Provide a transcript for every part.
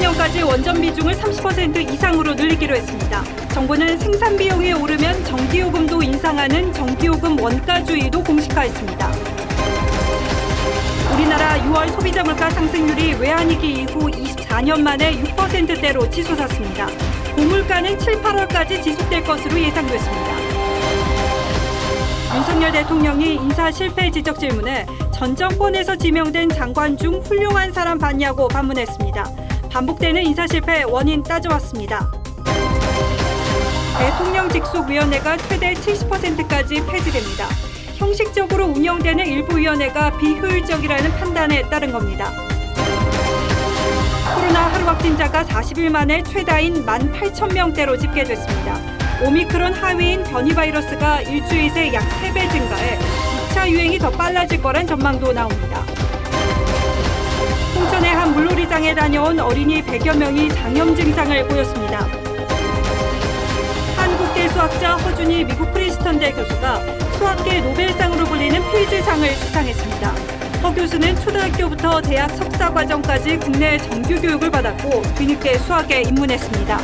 2030년까지 원전 비중을 30% 이상으로 늘리기로 했습니다. 정부는 생산 비용이 오르면 전기요금도 인상하는 전기요금 원가주의도 공식화했습니다. 우리나라 6월 소비자 물가 상승률이 외환위기 이후 24년 만에 6%대로 치솟았습니다. 고물가는 7, 8월까지 지속될 것으로 예상됐습니다. 윤석열 대통령이 인사 실패 지적 질문에 전 정권에서 지명된 장관 중 훌륭한 사람 봤냐고 반문했습니다. 반복되는 인사 실패 원인 따져왔습니다. 대통령 직속위원회가 최대 70%까지 폐지됩니다. 형식적으로 운영되는 일부 위원회가 비효율적이라는 판단에 따른 겁니다. 코로나 하루 확진자가 40일 만에 최다인 18,000명대로 집계됐습니다. 오미크론 하위인 변이 바이러스가 일주일 새 약 3배 증가해 2차 유행이 더 빨라질 거란 전망도 나옵니다. 홍천의 한 물놀이장에 다녀온 어린이 100여 명이 장염 증상을 보였습니다. 한국계 수학자 허준희 미국 프린스턴대 교수가 수학계 노벨상으로 불리는 필즈상을 수상했습니다. 허 교수는 초등학교부터 대학 석사 과정까지 국내 정규 교육을 받았고 뒤늦게 수학에 입문했습니다.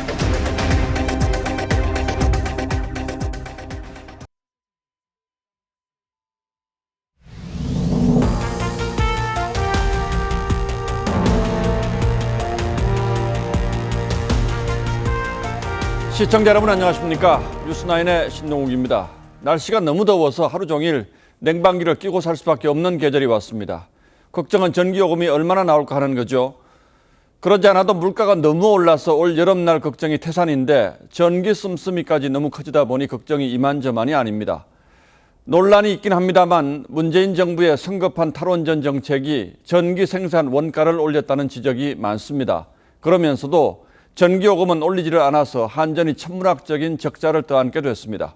시청자 여러분 안녕하십니까? 뉴스9의 신동욱입니다. 날씨가 너무 더워서 하루 종일 냉방기를 끼고 살 수밖에 없는 계절이 왔습니다. 걱정은 전기요금이 얼마나 나올까 하는 거죠. 그러지 않아도 물가가 너무 올라서 올 여름날 걱정이 태산인데 전기 씀씀이까지 너무 커지다 보니 걱정이 이만저만이 아닙니다. 논란이 있긴 합니다만 문재인 정부의 성급한 탈원전 정책이 전기 생산 원가를 올렸다는 지적이 많습니다. 그러면서도 전기요금은 올리지를 않아서 한전이 천문학적인 적자를 떠안게 됐습니다.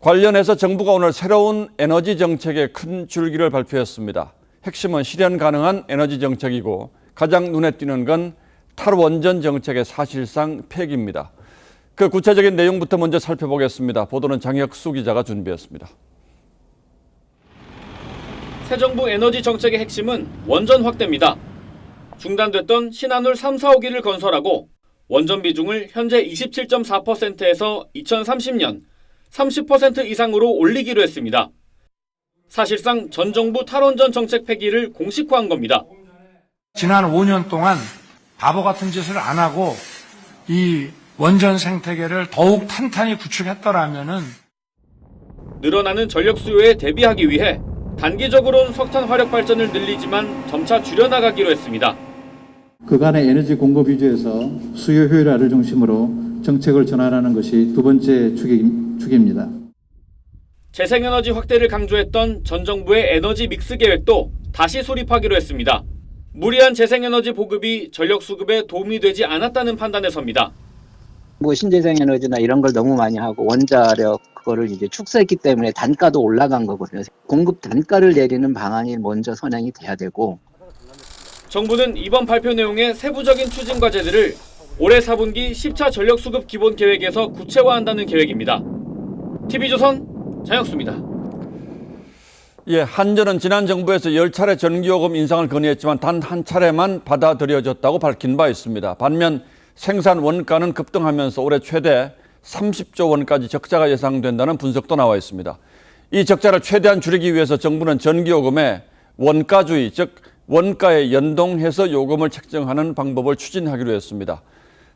관련해서 정부가 오늘 새로운 에너지 정책의 큰 줄기를 발표했습니다. 핵심은 실현 가능한 에너지 정책이고 가장 눈에 띄는 건 탈원전 정책의 사실상 폐기입니다. 그 구체적인 내용부터 먼저 살펴보겠습니다. 보도는 장혁수 기자가 준비했습니다. 새 정부 에너지 정책의 핵심은 원전 확대입니다. 중단됐던 신한울 3, 4호기를 건설하고 원전 비중을 현재 27.4%에서 2030년 30% 이상으로 올리기로 했습니다. 사실상 전 정부 탈원전 정책 폐기를 공식화한 겁니다. 지난 5년 동안 바보 같은 짓을 안 하고 이 원전 생태계를 더욱 탄탄히 구축했더라면은 늘어나는 전력 수요에 대비하기 위해 단기적으로는 석탄 화력 발전을 늘리지만 점차 줄여나가기로 했습니다. 그간의 에너지 공급 위주에서 수요 효율화를 중심으로 정책을 전환하는 것이 두 번째 축입니다. 재생에너지 확대를 강조했던 전 정부의 에너지 믹스 계획도 다시 수립하기로 했습니다. 무리한 재생에너지 보급이 전력 수급에 도움이 되지 않았다는 판단에 섭니다. 신재생에너지나 이런 걸 너무 많이 하고 원자력 그거를 이제 축소했기 때문에 단가도 올라간 거거든요. 공급 단가를 내리는 방안이 먼저 선행이 돼야 되고. 정부는 이번 발표 내용의 세부적인 추진 과제들을 올해 4분기 10차 전력 수급 기본 계획에서 구체화한다는 계획입니다. TV조선 장혁수입니다. 한전은 지난 정부에서 10차례 전기요금 인상을 건의했지만 단 한 차례만 받아들여졌다고 밝힌 바 있습니다. 반면 생산 원가는 급등하면서 올해 최대 30조 원까지 적자가 예상된다는 분석도 나와 있습니다. 이 적자를 최대한 줄이기 위해서 정부는 전기요금에 원가주의, 즉 원가에 연동해서 요금을 책정하는 방법을 추진하기로 했습니다.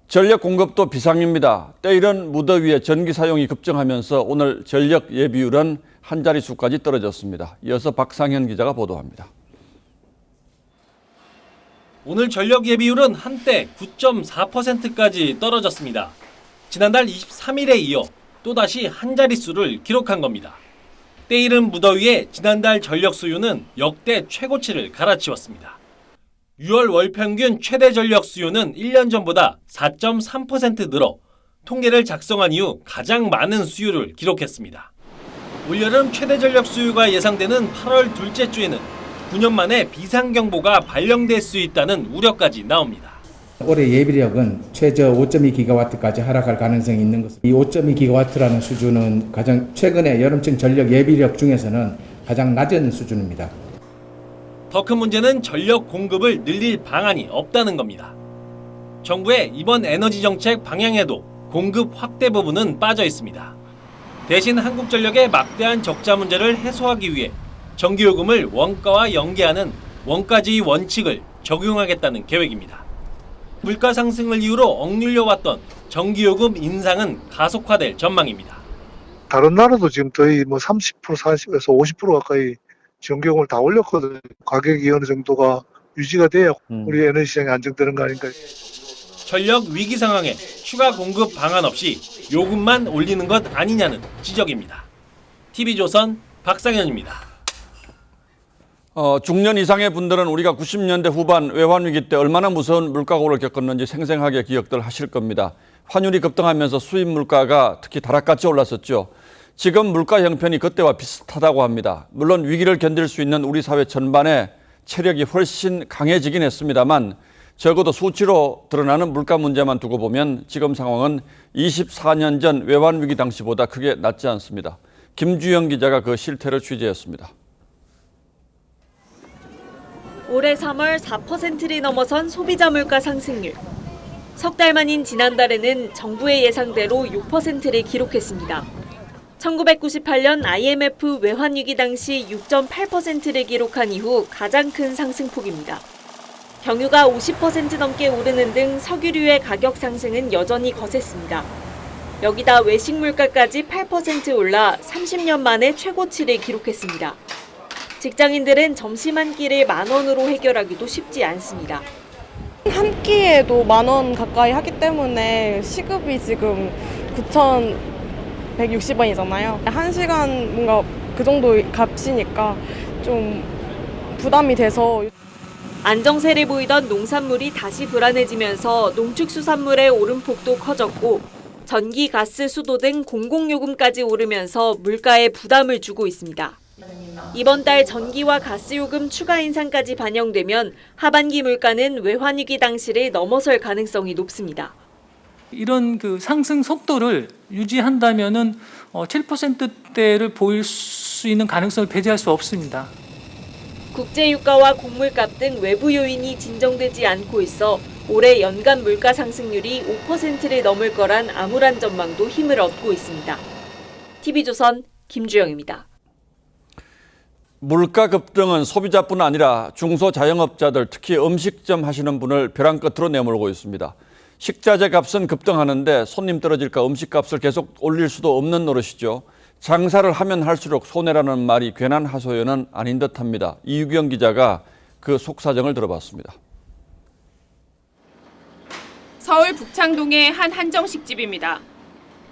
전력 공급도 비상입니다. 때이른 무더위에 전기 사용이 급증하면서 오늘 전력 예비율은 한 자릿수까지 떨어졌습니다. 이어서 박상현 기자가 보도합니다. 오늘 전력 예비율은 한때 9.4%까지 떨어졌습니다. 지난달 23일에 이어 또다시 한 자릿수를 기록한 겁니다. 때이른 무더위에 지난달 전력 수요는 역대 최고치를 갈아치웠습니다. 6월 월 평균 최대 전력 수요는 1년 전보다 4.3% 늘어 통계를 작성한 이후 가장 많은 수요를 기록했습니다. 올여름 최대 전력 수요가 예상되는 8월 둘째 주에는 9년 만에 비상경보가 발령될 수 있다는 우려까지 나옵니다. 올해 예비력은 최저 5.2기가와트까지 하락할 가능성이 있는 것은 이 5.2기가와트라는 수준은 가장 최근에 여름철 전력 예비력 중에서는 가장 낮은 수준입니다. 더 큰 문제는 전력 공급을 늘릴 방안이 없다는 겁니다. 정부의 이번 에너지 정책 방향에도 공급 확대 부분은 빠져 있습니다. 대신 한국전력의 막대한 적자 문제를 해소하기 위해 전기요금을 원가와 연계하는 원가지위 원칙을 적용하겠다는 계획입니다. 물가 상승을 이유로 억눌려왔던 전기요금 인상은 가속화될 전망입니다. 다른 나라도 지금 거의 30%, 40에서 50% 가까이 전기요금을 다 올렸거든요. 가격이 어느 정도가 유지가 돼야 우리 에너지 시장이 안정되는 거 아닌가. 전력 위기 상황에 추가 공급 방안 없이 요금만 올리는 것 아니냐는 지적입니다. TV조선 박상현입니다. 중년 이상의 분들은 우리가 90년대 후반 외환위기 때 얼마나 무서운 물가고를 겪었는지 생생하게 기억들 하실 겁니다. 환율이 급등하면서 수입 물가가 특히 다락같이 올랐었죠. 지금 물가 형편이 그때와 비슷하다고 합니다. 물론 위기를 견딜 수 있는 우리 사회 전반의 체력이 훨씬 강해지긴 했습니다만 적어도 수치로 드러나는 물가 문제만 두고 보면 지금 상황은 24년 전 외환위기 당시보다 크게 낫지 않습니다. 김주영 기자가 그 실태를 취재했습니다. 올해 3월 4%를 넘어선 소비자 물가 상승률. 석 달 만인 지난달에는 정부의 예상대로 6%를 기록했습니다. 1998년 IMF 외환위기 당시 6.8%를 기록한 이후 가장 큰 상승폭입니다. 경유가 50% 넘게 오르는 등 석유류의 가격 상승은 여전히 거셌습니다. 여기다 외식 물가까지 8% 올라 30년 만에 최고치를 기록했습니다. 직장인들은 점심 한 끼를 10,000원으로 해결하기도 쉽지 않습니다. 한 끼에도 10,000원 가까이 하기 때문에 시급이 지금 9,160원이잖아요. 1시간 뭔가 그 정도 값이니까 좀 부담이 돼서. 안정세를 보이던 농산물이 다시 불안해지면서 농축수산물의 오름폭도 커졌고 전기, 가스, 수도 등 공공요금까지 오르면서 물가에 부담을 주고 있습니다. 이번 달 전기와 가스 요금 추가 인상까지 반영되면 하반기 물가는 외환위기 당시를 넘어설 가능성이 높습니다. 이런 그 상승 속도를 유지한다면은 7%대를 보일 수 있는 가능성을 배제할 수 없습니다. 국제유가와 곡물값 등 외부 요인이 진정되지 않고 있어 올해 연간 물가 상승률이 5%를 넘을 거란 암울한 전망도 힘을 얻고 있습니다. TV조선 김주영입니다. 물가 급등은 소비자뿐 아니라 중소자영업자들, 특히 음식점 하시는 분을 벼랑 끝으로 내몰고 있습니다. 식자재 값은 급등하는데 손님 떨어질까 음식값을 계속 올릴 수도 없는 노릇이죠. 장사를 하면 할수록 손해라는 말이 괜한 하소연은 아닌 듯합니다. 이유경 기자가 그 속사정을 들어봤습니다. 서울 북창동의 한 한정식집입니다.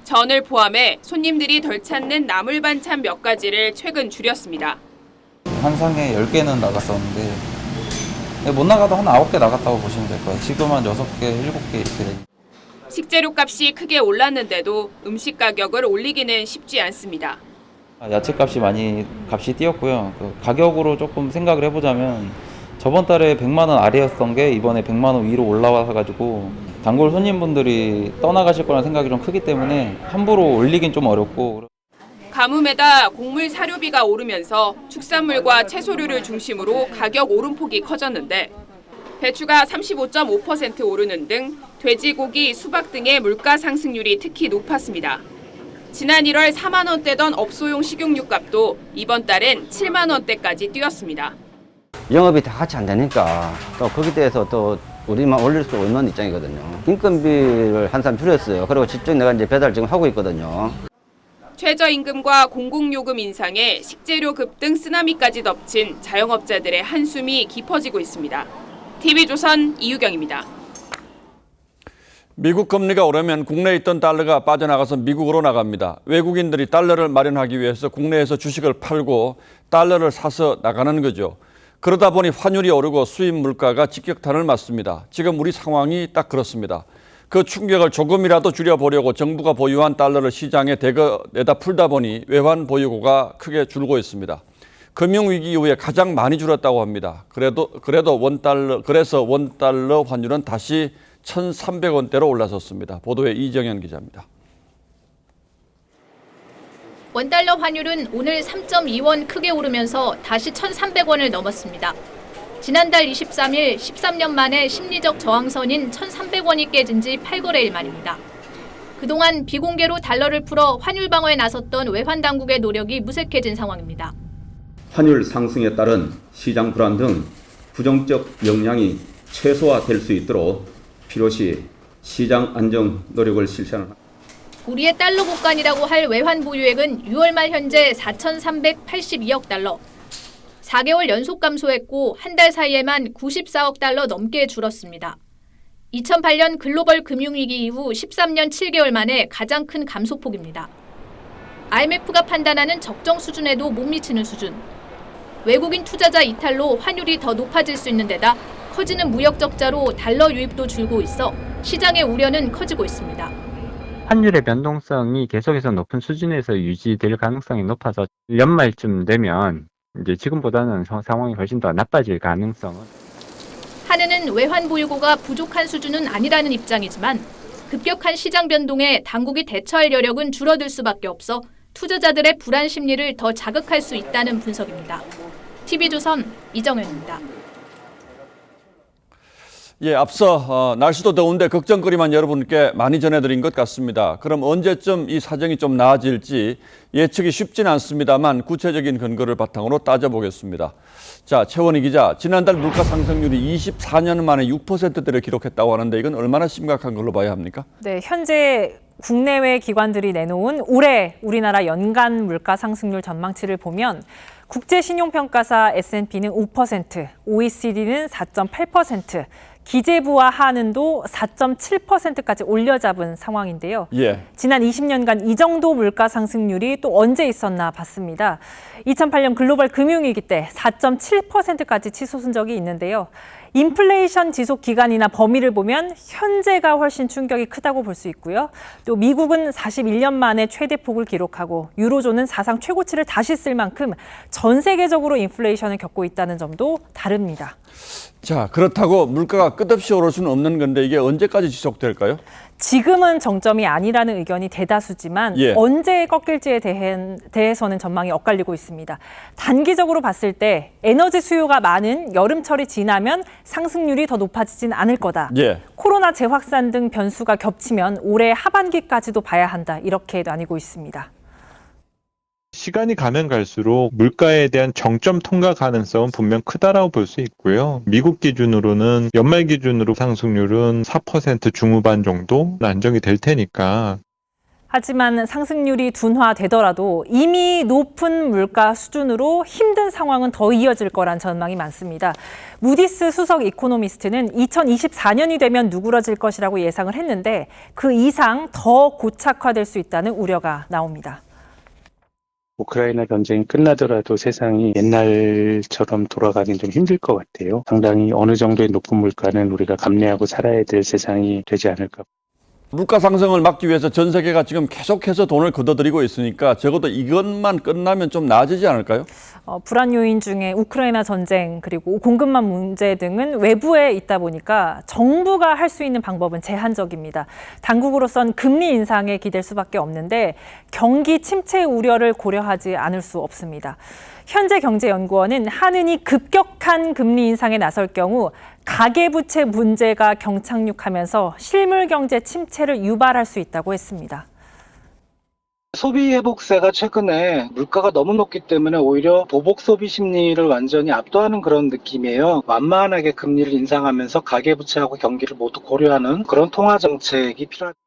전을 포함해 손님들이 덜 찾는 나물 반찬 몇 가지를 최근 줄였습니다. 한 상에 10개는 나갔었는데 못 나가도 한 9개 나갔다고 보시면 될 거예요. 지금 한 6개, 7개 이렇게 되니까. 식재료 값이 크게 올랐는데도 음식 가격을 올리기는 쉽지 않습니다. 야채 값이 많이 뛰었고요. 가격으로 조금 생각을 해보자면 저번 달에 100만 원 아래였던 게 이번에 100만 원 위로 올라와서 가지고 단골 손님분들이 떠나가실 거라는 생각이 좀 크기 때문에 함부로 올리긴 좀 어렵고. 가뭄에다 곡물 사료비가 오르면서 축산물과 채소류를 중심으로 가격 오름폭이 커졌는데 배추가 35.5% 오르는 등 돼지고기, 수박 등의 물가 상승률이 특히 높았습니다. 지난 1월 4만 원대던 업소용 식용유 값도 이번 달엔 7만 원대까지 뛰었습니다. 영업이 다 같이 안 되니까 또 거기에 대해서 또 우리만 올릴 수 없는 입장이거든요. 인건비를 한참 줄였어요. 그리고 직접 내가 이제 배달 지금 하고 있거든요. 최저임금과 공공요금 인상에 식재료 급등 쓰나미까지 덮친 자영업자들의 한숨이 깊어지고 있습니다. TV조선 이유경입니다. 미국 금리가 오르면 국내에 있던 달러가 빠져나가서 미국으로 나갑니다. 외국인들이 달러를 마련하기 위해서 국내에서 주식을 팔고 달러를 사서 나가는 거죠. 그러다 보니 환율이 오르고 수입 물가가 직격탄을 맞습니다. 지금 우리 상황이 딱 그렇습니다. 그 충격을 조금이라도 줄여보려고 정부가 보유한 달러를 시장에 대거 내다 풀다 보니 외환 보유고가 크게 줄고 있습니다. 금융위기 이후에 가장 많이 줄었다고 합니다. 그래서 원달러 환율은 다시 1,300원대로 올라섰습니다. 보도에 이정현 기자입니다. 원달러 환율은 오늘 3.2원 크게 오르면서 다시 1,300원을 넘었습니다. 지난달 23일 13년 만에 심리적 저항선인 1,300원이 깨진 지 8거래일 만입니다. 그동안 비공개로 달러를 풀어 환율 방어에 나섰던 외환 당국의 노력이 무색해진 상황입니다. 환율 상승에 따른 시장 불안 등 부정적 영향이 최소화될 수 있도록 필요시 시장 안정 노력을 실시하는 우리의 달러 국간이라고 할 외환 보유액은 6월 말 현재 4,382억 달러. 4개월 연속 감소했고 한 달 사이에만 94억 달러 넘게 줄었습니다. 2008년 글로벌 금융위기 이후 13년 7개월 만에 가장 큰 감소폭입니다. IMF가 판단하는 적정 수준에도 못 미치는 수준. 외국인 투자자 이탈로 환율이 더 높아질 수 있는 데다 커지는 무역 적자로 달러 유입도 줄고 있어 시장의 우려는 커지고 있습니다. 환율의 변동성이 계속해서 높은 수준에서 유지될 가능성이 높아서 연말쯤 되면 이제 지금보다는 상황이 훨씬 더 나빠질 가능성은. 한은은 외환 보유고가 부족한 수준은 아니라는 입장이지만 급격한 시장 변동에 당국이 대처할 여력은 줄어들 수밖에 없어 투자자들의 불안 심리를 더 자극할 수 있다는 분석입니다. TV조선 이정현입니다. 예, 앞서 날씨도 더운데 걱정거리만 여러분께 많이 전해드린 것 같습니다. 그럼 언제쯤 이 사정이 좀 나아질지 예측이 쉽진 않습니다만 구체적인 근거를 바탕으로 따져보겠습니다. 자, 최원희 기자, 지난달 물가 상승률이 24년 만에 6%대를 기록했다고 하는데 이건 얼마나 심각한 걸로 봐야 합니까? 네, 현재 국내외 기관들이 내놓은 올해 우리나라 연간 물가 상승률 전망치를 보면 국제신용평가사 S&P는 5%, OECD는 4.8%, 기재부와 한은도 4.7%까지 올려잡은 상황인데요. 예. 지난 20년간 이 정도 물가 상승률이 또 언제 있었나 봤습니다. 2008년 글로벌 금융위기 때 4.7%까지 치솟은 적이 있는데요. 인플레이션 지속 기간이나 범위를 보면 현재가 훨씬 충격이 크다고 볼 수 있고요. 또 미국은 41년 만에 최대폭을 기록하고 유로존은 사상 최고치를 다시 쓸 만큼 전 세계적으로 인플레이션을 겪고 있다는 점도 다릅니다. 자, 그렇다고 물가가 끝없이 오를 수는 없는 건데 이게 언제까지 지속될까요? 지금은 정점이 아니라는 의견이 대다수지만 예. 언제 꺾일지에 대해서는 전망이 엇갈리고 있습니다. 단기적으로 봤을 때 에너지 수요가 많은 여름철이 지나면 상승률이 더 높아지진 않을 거다. 예. 코로나 재확산 등 변수가 겹치면 올해 하반기까지도 봐야 한다. 이렇게 나뉘고 있습니다. 시간이 가면 갈수록 물가에 대한 정점 통과 가능성은 분명 크다라고 볼 수 있고요. 미국 기준으로는 연말 기준으로 상승률은 4% 중후반 정도 안정이 될 테니까. 하지만 상승률이 둔화되더라도 이미 높은 물가 수준으로 힘든 상황은 더 이어질 거란 전망이 많습니다. 무디스 수석 이코노미스트는 2024년이 되면 누그러질 것이라고 예상을 했는데 그 이상 더 고착화될 수 있다는 우려가 나옵니다. 우크라이나 전쟁이 끝나더라도 세상이 옛날처럼 돌아가긴 좀 힘들 것 같아요. 상당히 어느 정도의 높은 물가는 우리가 감내하고 살아야 될 세상이 되지 않을까. 물가 상승을 막기 위해서 전 세계가 지금 계속해서 돈을 걷어들이고 있으니까 적어도 이것만 끝나면 좀 나아지지 않을까요? 불안 요인 중에 우크라이나 전쟁 그리고 공급망 문제 등은 외부에 있다 보니까 정부가 할 수 있는 방법은 제한적입니다. 당국으로선 금리 인상에 기댈 수밖에 없는데 경기 침체 우려를 고려하지 않을 수 없습니다. 현재경제연구원은 한은이 급격한 금리 인상에 나설 경우 가계부채 문제가 경착륙하면서 실물경제 침체를 유발할 수 있다고 했습니다. 소비 회복세가 최근에 물가가 너무 높기 때문에 오히려 보복 소비 심리를 완전히 압도하는 그런 느낌이에요. 완만하게 금리를 인상하면서 가계부채하고 경기를 모두 고려하는 그런 통화 정책이 필요합니다.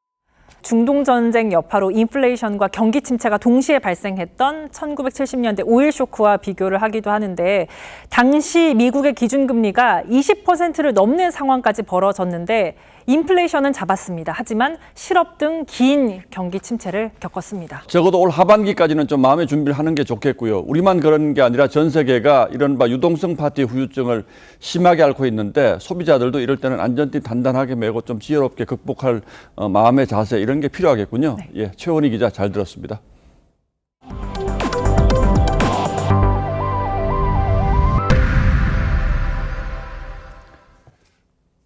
중동 전쟁 여파로 인플레이션과 경기 침체가 동시에 발생했던 1970년대 오일 쇼크와 비교를 하기도 하는데 당시 미국의 기준금리가 20%를 넘는 상황까지 벌어졌는데 인플레이션은 잡았습니다. 하지만 실업 등 긴 경기 침체를 겪었습니다. 적어도 올 하반기까지는 좀 마음의 준비를 하는 게 좋겠고요. 우리만 그런 게 아니라 전 세계가 이른바 유동성 파티 후유증을 심하게 앓고 있는데 소비자들도 이럴 때는 안전띠 단단하게 매고 좀 지혜롭게 극복할 마음의 자세 이런 게 필요하겠군요. 네. 예, 최원희 기자 잘 들었습니다.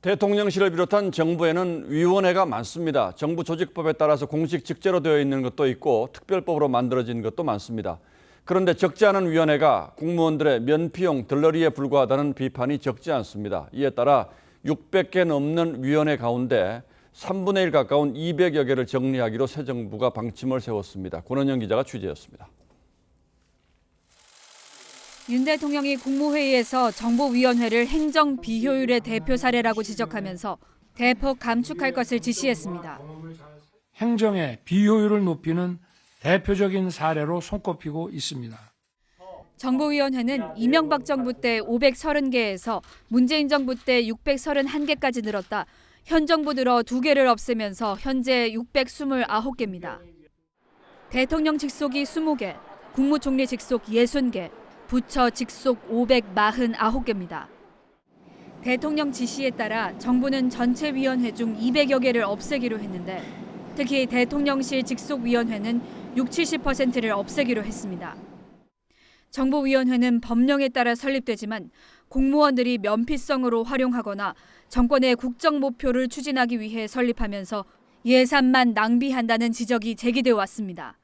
대통령실을 비롯한 정부에는 위원회가 많습니다. 정부 조직법에 따라서 공식 직제로 되어 있는 것도 있고 특별법으로 만들어진 것도 많습니다. 그런데 적지 않은 위원회가 공무원들의 면피용 들러리에 불과하다는 비판이 적지 않습니다. 이에 따라 600개 넘는 위원회 가운데 3분의 1 가까운 200여 개를 정리하기로 새 정부가 방침을 세웠습니다. 권은영 기자가 취재했습니다. 윤 대통령이 국무회의에서 정보위원회를 행정 비효율의 대표 사례라고 지적하면서 대폭 감축할 것을 지시했습니다. 행정의 비효율을 높이는 대표적인 사례로 손꼽히고 있습니다. 정보위원회는 이명박 정부 때 530개에서 문재인 정부 때 631개까지 늘었다. 현 정부 들어 2개를 없애면서 현재 629개입니다. 대통령 직속이 20개, 국무총리 직속 60개, 부처 직속 549개입니다. 대통령 지시에 따라 정부는 전체 위원회 중 200여 개를 없애기로 했는데 특히 대통령실 직속위원회는 60-70%를 없애기로 했습니다. 정보위원회는 법령에 따라 설립되지만 공무원들이 면피성으로 활용하거나 정권의 국정 목표를 추진하기 위해 설립하면서 예산만 낭비한다는 지적이 제기돼 왔습니다.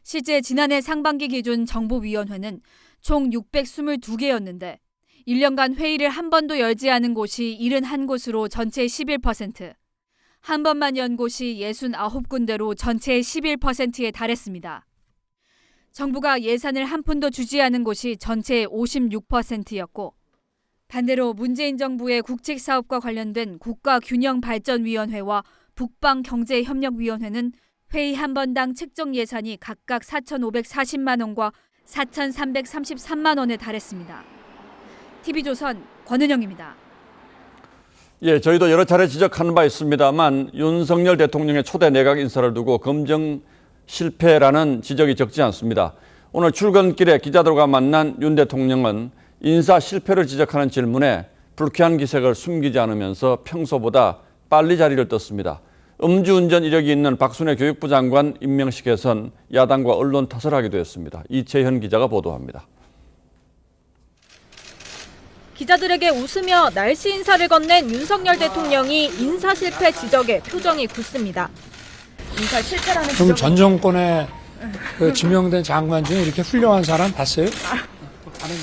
실제 지난해 상반기 기준 정보위원회는 총 622개였는데 1년간 회의를 한 번도 열지 않은 곳이 71곳으로 전체의 11%, 한 번만 연 곳이 69군데로 전체의 11%에 달했습니다. 정부가 예산을 한 푼도 주지 않은 곳이 전체의 56%였고 반대로 문재인 정부의 국책사업과 관련된 국가균형발전위원회와 북방경제협력위원회는 회의 한 번당 책정 예산이 각각 4,540만 원과 4,333만 원에 달했습니다. TV조선 권은영입니다. 예, 저희도 여러 차례 지적한 바 있습니다만 윤석열 대통령의 초대 내각 인사를 두고 검증 실패라는 지적이 적지 않습니다. 오늘 출근길에 기자들과 만난 윤 대통령은 인사 실패를 지적하는 질문에 불쾌한 기색을 숨기지 않으면서 평소보다 빨리 자리를 떴습니다. 음주운전 이력이 있는 박순애 교육부 장관 임명식에선 야당과 언론 탓을 하기도 했습니다. 이채현 기자가 보도합니다. 기자들에게 웃으며 날씨 인사를 건넨 윤석열 대통령이 인사 실패 지적에 표정이 굳습니다. 인사 실패라는 그럼 전 정권에 지명된 장관 중에 이렇게 훌륭한 사람 봤어요?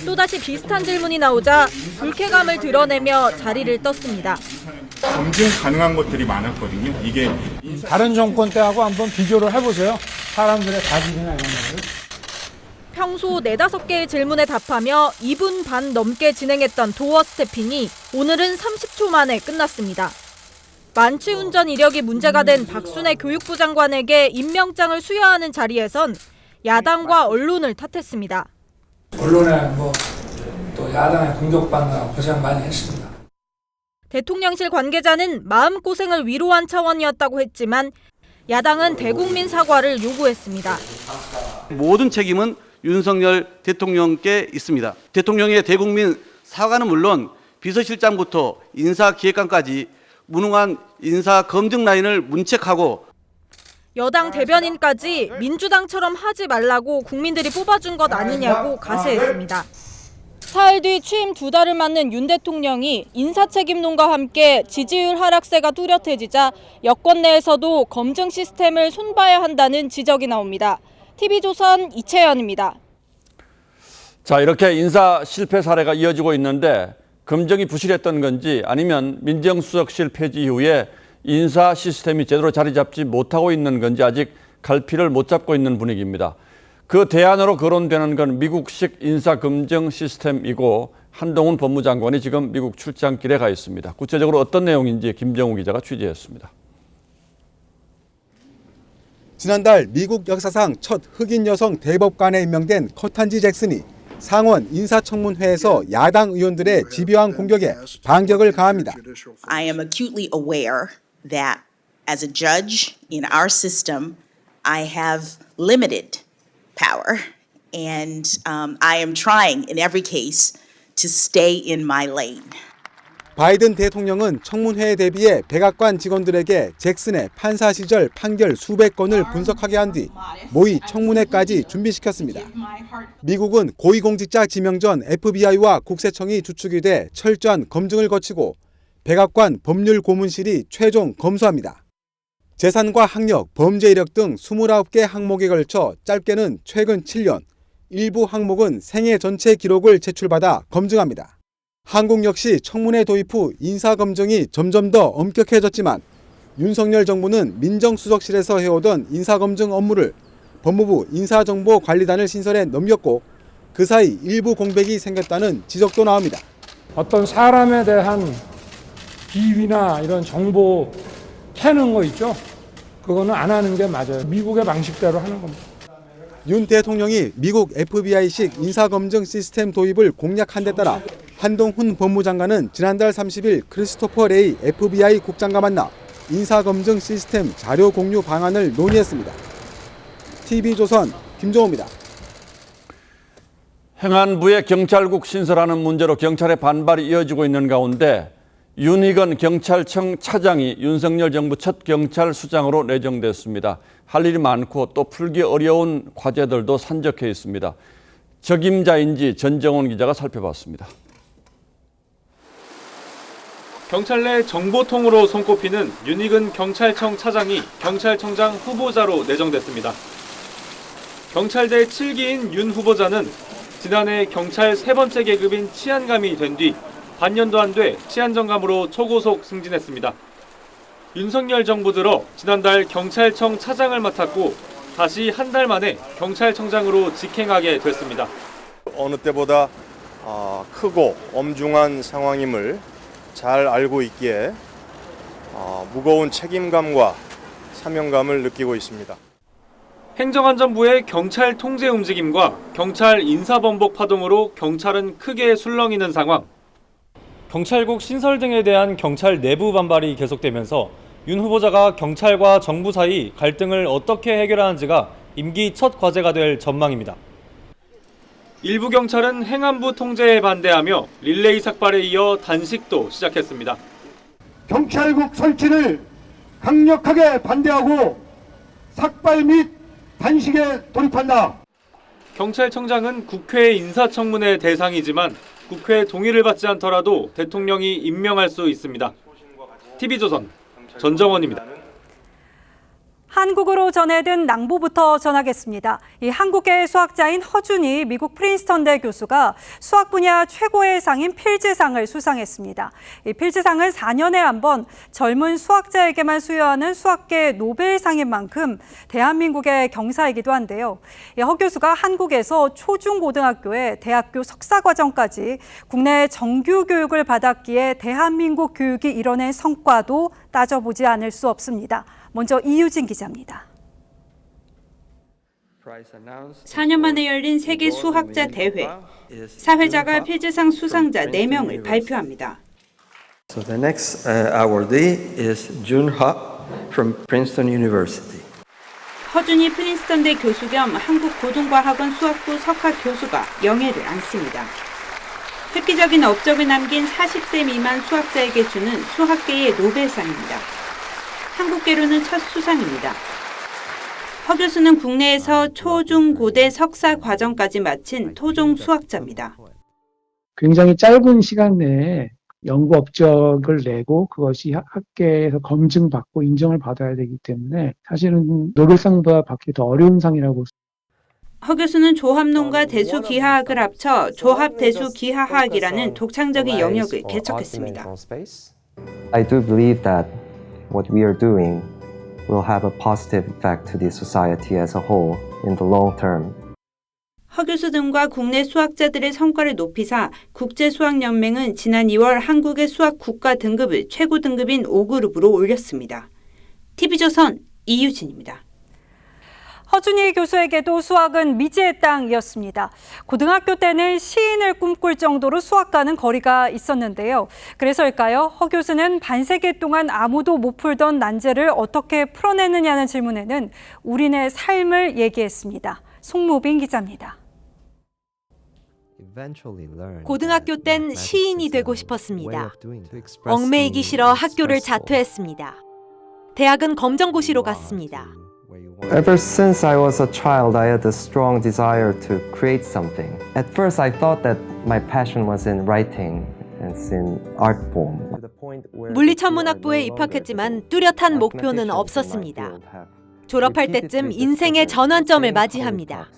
또다시 비슷한 질문이 나오자 불쾌감을 드러내며 자리를 떴습니다. 검증 가능한 것들이 많았거든요. 이게 다른 정권 때하고 한번 비교를 해보세요. 사람들의 가지나 이런 거를. 평소 4-5개의 질문에 답하며 2분 반 넘게 진행했던 도어 스태핑이 오늘은 30초 만에 끝났습니다. 만취 운전 이력이 문제가 된 박순애 교육부 장관에게 임명장을 수여하는 자리에선 야당과 언론을 탓했습니다. 언론에 또 야당에 공격받느라 고생 많이 했습니다. 대통령실 관계자는 마음고생을 위로한 차원이었다고 했지만 야당은 대국민 사과를 요구했습니다. 모든 책임은 윤석열 대통령께 있습니다. 대통령의 대국민 사과는 물론 비서실장부터 인사기획관까지 무능한 인사 검증 라인을 문책하고 여당 대변인까지 민주당처럼 하지 말라고 국민들이 뽑아준 것 아니냐고 가세했습니다. 사흘 뒤 취임 2달을 맞는 윤 대통령이 인사 책임론과 함께 지지율 하락세가 뚜렷해지자 여권 내에서도 검증 시스템을 손봐야 한다는 지적이 나옵니다. TV조선 이채연입니다. 자, 이렇게 인사 실패 사례가 이어지고 있는데 검증이 부실했던 건지 아니면 민정수석실 폐지 이후에 인사 시스템이 제대로 자리 잡지 못하고 있는 건지 아직 갈피를 못 잡고 있는 분위기입니다. 그 대안으로 거론되는 건 미국식 인사 검증 시스템이고 한동훈 법무장관이 지금 미국 출장길에 가 있습니다. 구체적으로 어떤 내용인지 김정우 기자가 취재했습니다. 지난달 미국 역사상 첫 흑인 여성 대법관에 임명된 커탄지 잭슨이 상원 인사청문회에서 야당 의원들의 집요한 공격에 반격을 가합니다. I am acutely aware that as a judge in our system, I have limited power, and I am trying in every case to stay in my lane. 바이든 대통령은 청문회에 대비해 백악관 직원들에게 잭슨의 판사 시절 판결 수백 건을 분석하게 한 뒤 모의 청문회까지 준비시켰습니다. 미국은 고위공직자 지명 전 FBI와 국세청이 주축이 돼 철저한 검증을 거치고 백악관 법률고문실이 최종 검수합니다. 재산과 학력, 범죄 이력 등 29개 항목에 걸쳐 짧게는 최근 7년, 일부 항목은 생애 전체 기록을 제출받아 검증합니다. 한국 역시 청문회 도입 후 인사검증이 점점 더 엄격해졌지만 윤석열 정부는 민정수석실에서 해오던 인사검증 업무를 법무부 인사정보관리단을 신설해 넘겼고 그 사이 일부 공백이 생겼다는 지적도 나옵니다. 어떤 사람에 대한 비위나 이런 정보 캐는 거 있죠? 그거는 안 하는 게 맞아요. 미국의 방식대로 하는 겁니다. 윤 대통령이 미국 FBI식 인사검증 시스템 도입을 공약한 데 따라 한동훈 법무장관은 지난달 30일 크리스토퍼 레이 FBI 국장과 만나 인사검증 시스템 자료 공유 방안을 논의했습니다. TV조선 김종호입니다. 행안부의 경찰국 신설하는 문제로 경찰의 반발이 이어지고 있는 가운데 윤희건 경찰청 차장이 윤석열 정부 첫 경찰수장으로 내정됐습니다. 할 일이 많고 또 풀기 어려운 과제들도 산적해 있습니다. 적임자인지 전정원 기자가 살펴봤습니다. 경찰 내 정보통으로 손꼽히는 윤희근 경찰청 차장이 경찰청장 후보자로 내정됐습니다. 경찰대 7기인 윤 후보자는 지난해 경찰 세 번째 계급인 치안감이 된 뒤 반년도 안 돼 치안정감으로 초고속 승진했습니다. 윤석열 정부 들어 지난달 경찰청 차장을 맡았고 다시 한 달 만에 경찰청장으로 직행하게 됐습니다. 어느 때보다 크고 엄중한 상황임을 잘 알고 있기에 무거운 책임감과 사명감을 느끼고 있습니다. 행정안전부의 경찰 통제 움직임과 경찰 인사번복 파동으로 경찰은 크게 술렁이는 상황. 경찰국 신설 등에 대한 경찰 내부 반발이 계속되면서 윤 후보자가 경찰과 정부 사이 갈등을 어떻게 해결하는지가 임기 첫 과제가 될 전망입니다. 일부 경찰은 행안부 통제에 반대하며 릴레이 삭발에 이어 단식도 시작했습니다. 경찰국 설치를 강력하게 반대하고 삭발 및 단식에 돌입한다. 경찰청장은 국회 인사청문회 대상이지만 국회 동의를 받지 않더라도 대통령이 임명할 수 있습니다. TV조선 전정원입니다. 한국으로 전해든 낭보부터 전하겠습니다. 이 한국계 수학자인 허준이 미국 프린스턴대 교수가 수학 분야 최고의 상인 필즈상을 수상했습니다. 이 필즈상은 4년에 한 번 젊은 수학자에게만 수여하는 수학계 노벨상인 만큼 대한민국의 경사이기도 한데요. 허 교수가 한국에서 초중고등학교에 대학교 석사과정까지 국내 정규 교육을 받았기에 대한민국 교육이 이뤄낸 성과도 따져보지 않을 수 없습니다. 먼저 이유진 기자입니다. 4년 만에 열린 세계 수학자 대회. 사회자가 필즈상 수상자 4명을 발표합니다. So the next awardee is Jun Ha from Princeton University. 허준이 프린스턴대 교수 겸 한국고등과학원 수학부 석학 교수가 영예를 안습니다. 획기적인 업적을 남긴 40세 미만 수학자에게 주는 수학계의 노벨상입니다. 한국계로는 첫 수상입니다. 허 교수는 국내에서 초, 중, 고대 석사 과정까지 마친 토종 수학자입니다. 굉장히 짧은 시간 내에 연구 업적을 내고 그것이 학계에서 검증받고 인정을 받아야 되기 때문에 사실은 노벨상보다 받기 더 어려운 상이라고. 허 교수는 조합론과 대수기하학을 합쳐 조합대수기하학이라는 독창적인 영역을 개척했습니다. I do believe that what we are doing will have a positive effect to the society as a whole in the long term. 허 교수 등과 국내 수학자들의 성과를 높이사 국제수학연맹은 지난 2월 한국의 수학 국가 등급을 최고 등급인 5그룹으로 올렸습니다. TV조선 이유진입니다. 허준희 교수에게도 수학은 미지의 땅이었습니다. 고등학교 때는 시인을 꿈꿀 정도로 수학과는 거리가 있었는데요. 그래서일까요? 허 교수는 반세기 동안 아무도 못 풀던 난제를 어떻게 풀어내느냐는 질문에는 우리네 삶을 얘기했습니다. 송모빈 기자입니다. 고등학교 땐 시인이 되고 싶었습니다. 얽매이기 싫어 학교를 자퇴했습니다. 대학은 검정고시로 갔습니다. Ever since I was a child, I had a strong desire to create something. At first, I thought that my passion was in writing and in art form. 물리천문학부에 입학했지만 뚜렷한 목표는 없었습니다. 졸업할 때쯤 인생의 전환점을 맞이합니다.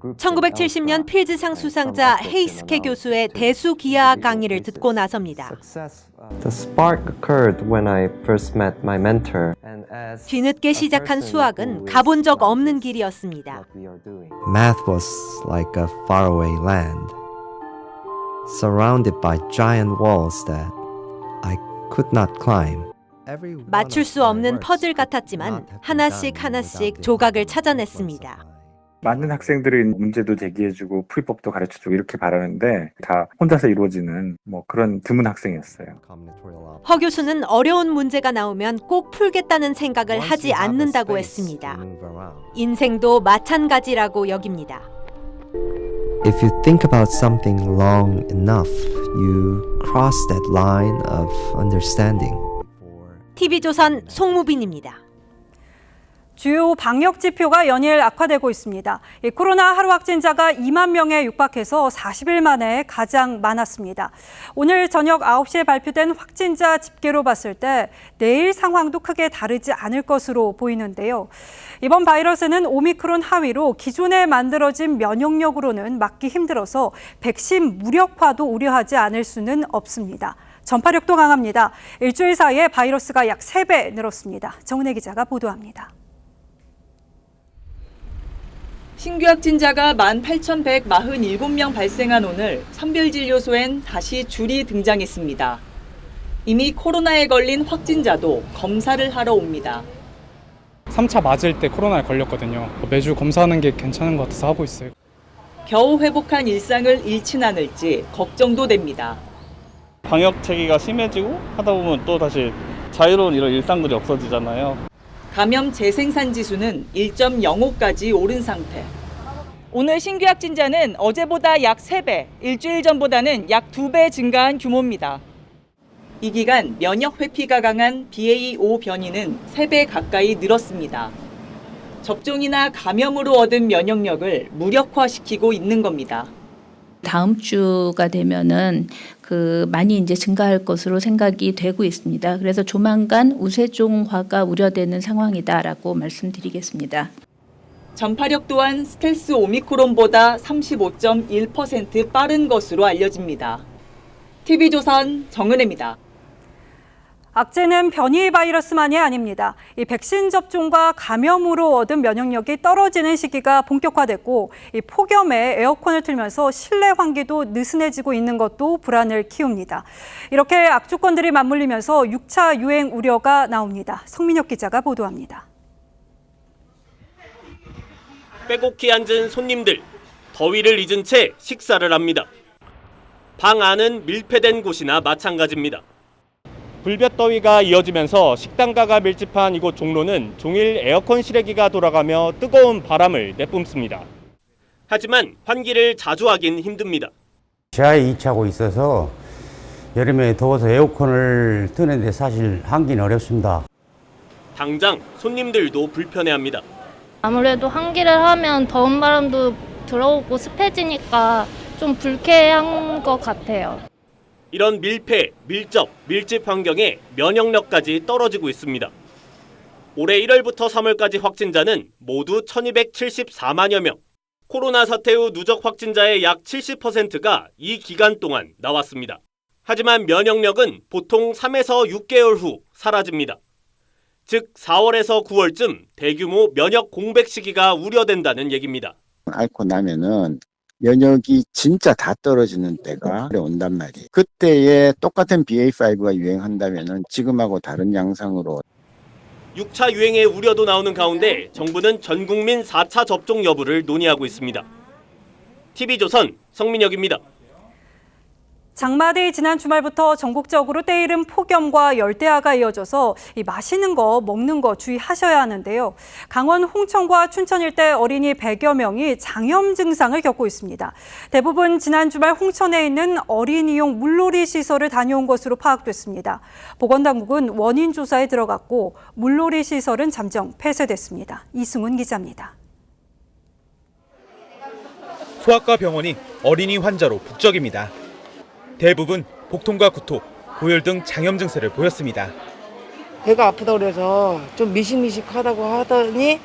1970년 필즈상 수상자 헤이스케 교수의 대수 기하학 강의를 듣고 나섭니다. The spark occurred when I first met my mentor. And as 뒤늦게 시작한 수학은 가본 적 없는 길이었습니다. Math was like a faraway land, surrounded by giant walls that I could not climb. 맞출 수 없는 퍼즐 같았지만 하나씩 조각을 찾아냈습니다. 많은 학생들이 문제도 제기해주고 풀이법도 가르쳐주고 이렇게 바라는데 다 혼자서 이루어지는 그런 드문 학생이었어요. 허 교수는 어려운 문제가 나오면 꼭 풀겠다는 생각을 하지 않는다고 했습니다. 인생도 마찬가지라고 여깁니다. If you think about something long enough, you cross that line of understanding. TV조선 송무빈입니다. 주요 방역 지표가 연일 악화되고 있습니다. 코로나 하루 확진자가 2만 명에 육박해서 40일 만에 가장 많았습니다. 오늘 저녁 9시에 발표된 확진자 집계로 봤을 때 내일 상황도 크게 다르지 않을 것으로 보이는데요. 이번 바이러스는 오미크론 하위로 기존에 만들어진 면역력으로는 막기 힘들어서 백신 무력화도 우려하지 않을 수는 없습니다. 전파력도 강합니다. 일주일 사이에 바이러스가 약 3배 늘었습니다. 정은혜 기자가 보도합니다. 신규 확진자가 18,147명 발생한 오늘 선별진료소엔 다시 줄이 등장했습니다. 이미 코로나에 걸린 확진자도 검사를 하러 옵니다. 3차 맞을 때 코로나에 걸렸거든요. 매주 검사하는 게 괜찮은 것 같아서 하고 있어요. 겨우 회복한 일상을 잃진 않을지 걱정도 됩니다. 방역 체계가 심해지고 하다 보면 또 다시 자유로운 이런 일상들이 없어지잖아요. 감염 재생산 지수는 1.05까지 오른 상태. 오늘 신규 확진자는 어제보다 약 3배, 일주일 전보다는 약 2배 증가한 규모입니다. 이 기간 면역 회피가 강한 BA.5 변이는 3배 가까이 늘었습니다. 접종이나 감염으로 얻은 면역력을 무력화시키고 있는 겁니다. 다음 주가 되면은 많이 이제 증가할 것으로 생각이 되고 있습니다. 그래서 조만간 우세종화가 우려되는 상황이다라고 말씀드리겠습니다. 전파력 또한 스텔스 오미크론보다 35.1% 빠른 것으로 알려집니다. TV조선 정은혜입니다. 악재는 변이 바이러스만이 아닙니다. 이 백신 접종과 감염으로 얻은 면역력이 떨어지는 시기가 본격화됐고 이 폭염에 에어컨을 틀면서 실내 환기도 느슨해지고 있는 것도 불안을 키웁니다. 이렇게 악조건들이 맞물리면서 6차 유행 우려가 나옵니다. 성민혁 기자가 보도합니다. 빼곡히 앉은 손님들, 더위를 잊은 채 식사를 합니다. 방 안은 밀폐된 곳이나 마찬가지입니다. 불볕더위가 이어지면서 식당가가 밀집한 이곳 종로는 종일 에어컨 실외기가 돌아가며 뜨거운 바람을 내뿜습니다. 하지만 환기를 자주 하긴 힘듭니다. 지하에 이차하고 있어서 여름에 더워서 에어컨을 트는데 사실 환기는 어렵습니다. 당장 손님들도 불편해합니다. 아무래도 환기를 하면 더운 바람도 들어오고 습해지니까 좀 불쾌한 것 같아요. 이런 밀폐, 밀접, 밀집 환경에 면역력까지 떨어지고 있습니다. 올해 1월부터 3월까지 확진자는 모두 1,274만여 명. 코로나 사태 후 누적 확진자의 약 70%가 이 기간 동안 나왔습니다. 하지만 면역력은 보통 3에서 6개월 후 사라집니다. 즉 4월에서 9월쯤 대규모 면역 공백 시기가 우려된다는 얘기입니다. 앓고 나면은 면역이 진짜 다 떨어지는 때가 온단 말이에요. 그때에 똑같은 BA.5가 유행한다면은 지금하고 다른 양상으로 6차 유행의 우려도 나오는 가운데 정부는 전 국민 4차 접종 여부를 논의하고 있습니다. TV조선 성민혁입니다. 장마대 지난 주말부터 전국적으로 때이른 폭염과 열대야가 이어져서 이 마시는 거, 먹는 거 주의하셔야 하는데요. 강원 홍천과 춘천 일대 어린이 100여 명이 장염 증상을 겪고 있습니다. 대부분 지난 주말 홍천에 있는 어린이용 물놀이 시설을 다녀온 것으로 파악됐습니다. 보건당국은 원인 조사에 들어갔고 물놀이 시설은 잠정 폐쇄됐습니다. 이승훈 기자입니다. 소아과 병원이 어린이 환자로 북적입니다. 대부분 복통과 구토, 고열 등 장염 증세를 보였습니다. 배가 아프다고 그래서 좀 미식미식하다고 하더니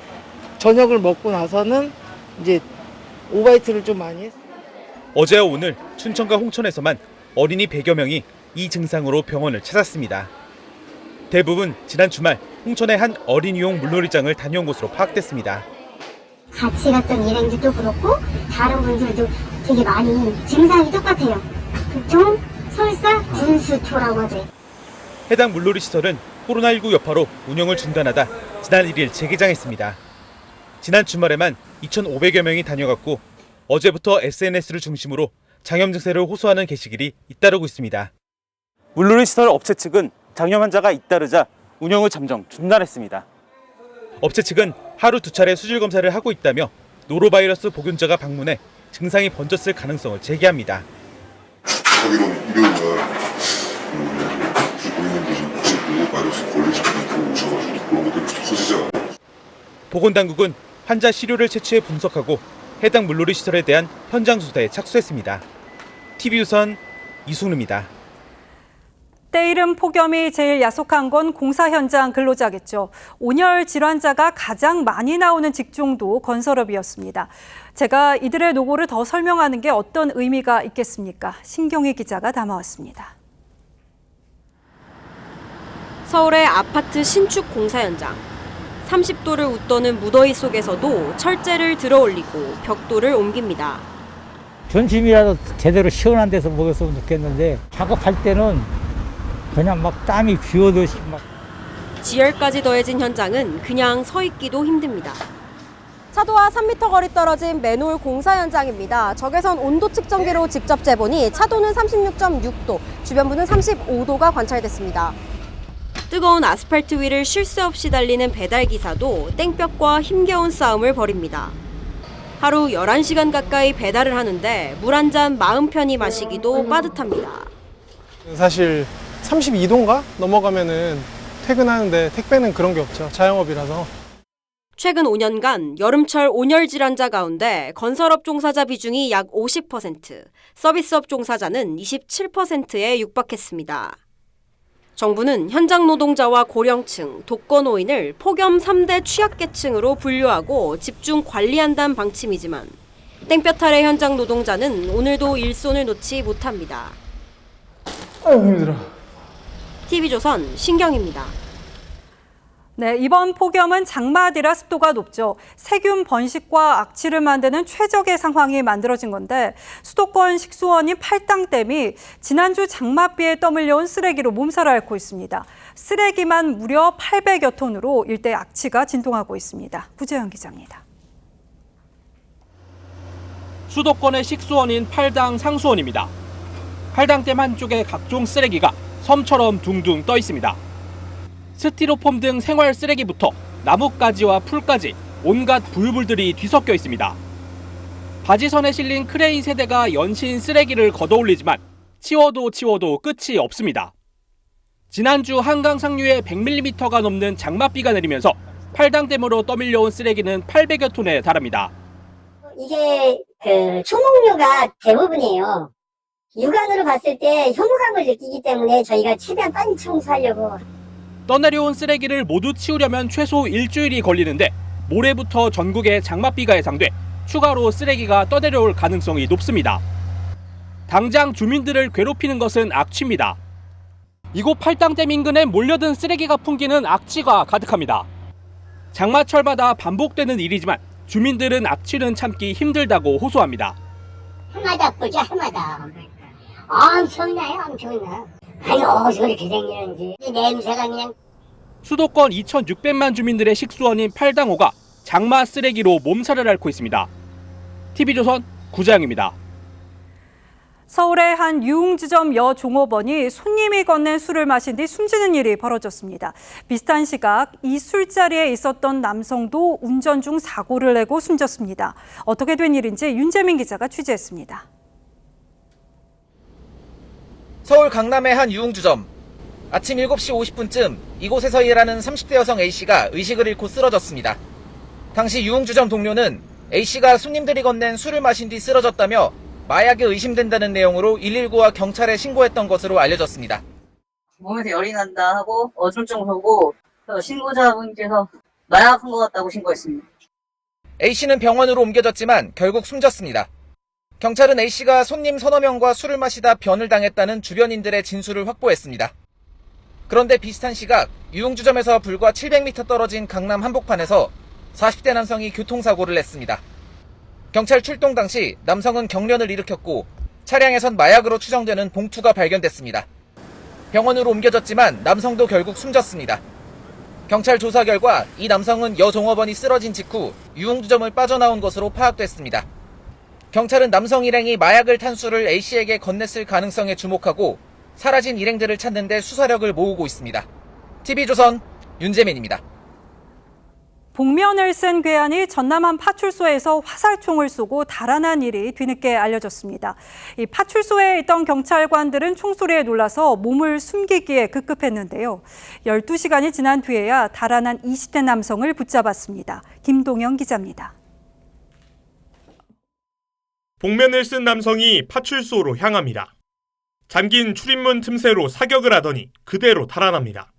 저녁을 먹고 나서는 이제 오바이트를 좀 많이 했어요. 어제와 오늘 춘천과 홍천에서만 어린이 100여 명이 이 증상으로 병원을 찾았습니다. 대부분 지난 주말 홍천의 한 어린이용 물놀이장을 다녀온 것으로 파악됐습니다. 같이 갔던 일행들도 그렇고 다른 분들도 되게 많이 증상이 똑같아요. 교통, 설사, 분수토라고 하죠. 해당 물놀이 시설은 코로나19 여파로 운영을 중단하다 지난 1일 재개장했습니다. 지난 주말에만 2,500여 명이 다녀갔고 어제부터 SNS를 중심으로 장염 증세를 호소하는 게시글이 잇따르고 있습니다. 물놀이 시설 업체 측은 장염 환자가 잇따르자 운영을 잠정 중단했습니다. 업체 측은 하루 2차례 수질 검사를 하고 있다며 노로바이러스 보균자가 방문해 증상이 번졌을 가능성을 제기합니다. 하기로는 일요일날 혹시 고객님들 혹시 바이러스 걸리시면 오셔가지고 그런 것들이 터지지 않아요. 보건당국은 환자 시료를 채취해 분석하고 해당 물놀이 시설에 대한 현장 조사에 착수했습니다. TV조선 이승루입니다. 때이른 폭염이 제일 야속한 건 공사 현장 근로자겠죠. 온열 질환자가 가장 많이 나오는 직종도 건설업이었습니다. 제가 이들의 노고를 더 설명하는 게 어떤 의미가 있겠습니까? 신경희 기자가 담아왔습니다. 서울의 아파트 신축 공사 현장. 30도를 웃도는 무더위 속에서도 철재를 들어올리고 벽돌을 옮깁니다. 전심이라도 제대로 시원한 데서 먹었으면 좋겠는데 작업할 때는 그냥 막 땀이 비오듯이 막. 지열까지 더해진 현장은 그냥 서 있기도 힘듭니다. 차도와 3m 거리 떨어진 맨홀 공사 현장입니다. 적외선 온도 측정기로 직접 재보니 차도는 36.6도, 주변부는 35도가 관찰됐습니다. 뜨거운 아스팔트 위를 쉴 새 없이 달리는 배달기사도 땡볕과 힘겨운 싸움을 벌입니다. 하루 11시간 가까이 배달을 하는데 물 한 잔 마음 편히 마시기도 빠듯합니다. 사실 32도인가 넘어가면은 퇴근하는데 택배는 그런 게 없죠. 자영업이라서. 최근 5년간 여름철 온열 질환자 가운데 건설업 종사자 비중이 약 50%, 서비스업 종사자는 27%에 육박했습니다. 정부는 현장 노동자와 고령층, 독거노인을 폭염 3대 취약계층으로 분류하고 집중 관리한다는 방침이지만 땡볕 아래 현장 노동자는 오늘도 일손을 놓지 못합니다. 아유 힘들어. TV조선 신경입니다. 네, 이번 폭염은 장마디라 습도가 높죠. 세균 번식과 악취를 만드는 최적의 상황이 만들어진 건데 수도권 식수원인 팔당댐이 지난주 장맛비에 떠밀려온 쓰레기로 몸살을 앓고 있습니다. 쓰레기만 무려 800여 톤으로 일대 악취가 진동하고 있습니다. 구재현 기자입니다. 수도권의 식수원인 팔당 상수원입니다. 팔당댐 한쪽에 각종 쓰레기가 섬처럼 둥둥 떠 있습니다. 스티로폼 등 생활 쓰레기부터 나뭇가지와 풀까지 온갖 부유물들이 뒤섞여 있습니다. 바지선에 실린 크레인 세대가 연신 쓰레기를 걷어올리지만 치워도 끝이 없습니다. 지난주 한강 상류에 100mm가 넘는 장맛비가 내리면서 팔당댐으로 떠밀려온 쓰레기는 800여 톤에 달합니다. 이게 초목류가 대부분이에요. 육안으로 봤을 때 혐오감을 느끼기 때문에 저희가 최대한 빨리 청소하려고. 떠내려온 쓰레기를 모두 치우려면 최소 일주일이 걸리는데 모레부터 전국에 장맛비가 예상돼 추가로 쓰레기가 떠내려올 가능성이 높습니다. 당장 주민들을 괴롭히는 것은 악취입니다. 이곳 팔당댐 인근에 몰려든 쓰레기가 풍기는 악취가 가득합니다. 장마철마다 반복되는 일이지만 주민들은 악취는 참기 힘들다고 호소합니다. 해마다 보자 해마다. 엄청나요 엄청나. 아니 어디서 그렇게 생기는지. 냄새가 그냥. 수도권 2,600만 주민들의 식수원인 팔당호가 장마 쓰레기로 몸살을 앓고 있습니다. TV조선 구자영입니다. 서울의 한 유흥지점 여 종업원이 손님이 건넨 술을 마신 뒤 숨지는 일이 벌어졌습니다. 비슷한 시각 이 술자리에 있었던 남성도 운전 중 사고를 내고 숨졌습니다. 어떻게 된 일인지 윤재민 기자가 취재했습니다. 서울 강남의 한 유흥주점. 아침 7시 50분쯤 이곳에서 일하는 30대 여성 A씨가 의식을 잃고 쓰러졌습니다. 당시 유흥주점 동료는 A씨가 손님들이 건넨 술을 마신 뒤 쓰러졌다며 마약에 의심된다는 내용으로 119와 경찰에 신고했던 것으로 알려졌습니다. 몸에서 열이 난다 하고 어중쩡하고 신고자분께서 마약한 것 같다고 신고했습니다. A씨는 병원으로 옮겨졌지만 결국 숨졌습니다. 경찰은 A씨가 손님 서너 명과 술을 마시다 변을 당했다는 주변인들의 진술을 확보했습니다. 그런데 비슷한 시각 유흥주점에서 불과 700m 떨어진 강남 한복판에서 40대 남성이 교통사고를 냈습니다. 경찰 출동 당시 남성은 경련을 일으켰고 차량에선 마약으로 추정되는 봉투가 발견됐습니다. 병원으로 옮겨졌지만 남성도 결국 숨졌습니다. 경찰 조사 결과 이 남성은 여종업원이 쓰러진 직후 유흥주점을 빠져나온 것으로 파악됐습니다. 경찰은 남성 일행이 마약을 탄 술을 A씨에게 건넸을 가능성에 주목하고 사라진 일행들을 찾는 데 수사력을 모으고 있습니다. TV조선 윤재민입니다. 복면을 쓴 괴한이 전남한 파출소에서 화살총을 쏘고 달아난 일이 뒤늦게 알려졌습니다. 이 파출소에 있던 경찰관들은 총소리에 놀라서 몸을 숨기기에 급급했는데요. 12시간이 지난 뒤에야 달아난 20대 남성을 붙잡았습니다. 김동영 기자입니다. 복면을 쓴 남성이 파출소로 향합니다. 잠긴 출입문 틈새로 사격을 하더니 그대로 달아납니다.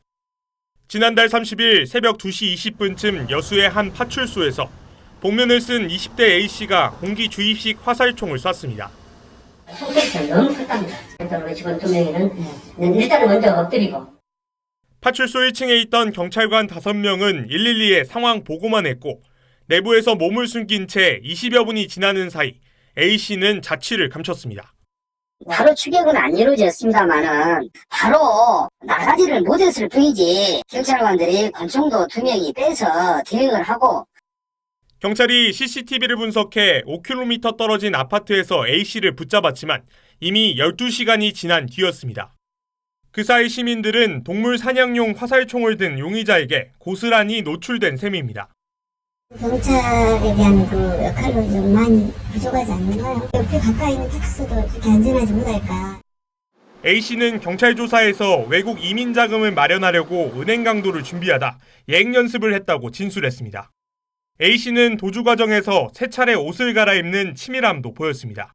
지난달 30일 새벽 2시 20분쯤 여수의 한 파출소에서 복면을 쓴 20대 A씨가 공기 주입식 화살총을 쐈습니다. 소리가 너무 컸답니다. 우리 직원 2명이는 일단은 먼저 엎드리고. 파출소 1층에 있던 경찰관 5명은 112에 상황 보고만 했고 내부에서 몸을 숨긴 채 20여 분이 지나는 사이 A씨는 자취를 감췄습니다. 바로 추격은 안 이루어졌습니다만은 바로 나가지를 못했을 뿐이지 경찰관들이 권총도 2명이 빼서 대응을 하고. 경찰이 CCTV를 분석해 5km 떨어진 아파트에서 A씨를 붙잡았지만 이미 12시간이 지난 뒤였습니다. 그 사이 시민들은 동물 사냥용 화살총을 든 용의자에게 고스란히 노출된 셈입니다. 경찰에 대한 그 역할로 좀 많이 부족하지 않나요? 옆에 가까이 있는 파출소도 그렇게 안전하지 못할까? A씨는 경찰 조사에서 외국 이민 자금을 마련하려고 은행 강도를 준비하다 예행 연습을 했다고 진술했습니다. A씨는 도주 과정에서 3차례 옷을 갈아입는 치밀함도 보였습니다.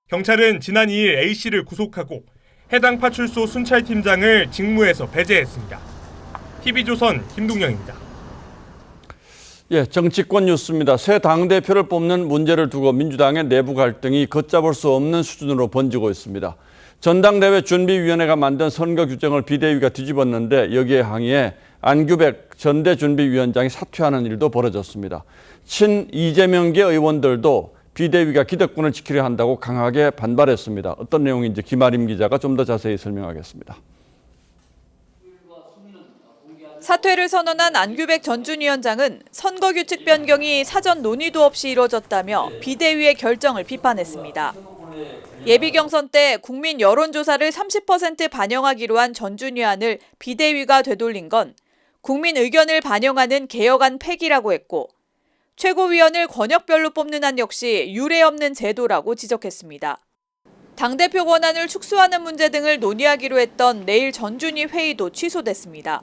경찰은 지난 2일 A씨를 구속하고 해당 파출소 순찰팀장을 직무에서 배제했습니다. TV조선 김동영입니다. 예, 정치권 뉴스입니다. 새 당대표를 뽑는 문제를 두고 민주당의 내부 갈등이 걷잡을 수 없는 수준으로 번지고 있습니다. 전당대회 준비위원회가 만든 선거 규정을 비대위가 뒤집었는데 여기에 항의해 안규백 전대준비위원장이 사퇴하는 일도 벌어졌습니다. 친 이재명계 의원들도 비대위가 기득권을 지키려 한다고 강하게 반발했습니다. 어떤 내용인지 김아림 기자가 좀 더 자세히 설명하겠습니다. 사퇴를 선언한 안규백 전 준위원장은 선거규칙 변경이 사전 논의도 없이 이뤄졌다며 비대위의 결정을 비판했습니다. 예비경선 때 국민 여론조사를 30% 반영하기로 한 전 준위안을 비대위가 되돌린 건 국민 의견을 반영하는 개혁안 폐기라고 했고 최고위원을 권역별로 뽑는 안 역시 유례 없는 제도라고 지적했습니다. 당대표 권한을 축소하는 문제 등을 논의하기로 했던 내일 전준위 회의도 취소됐습니다.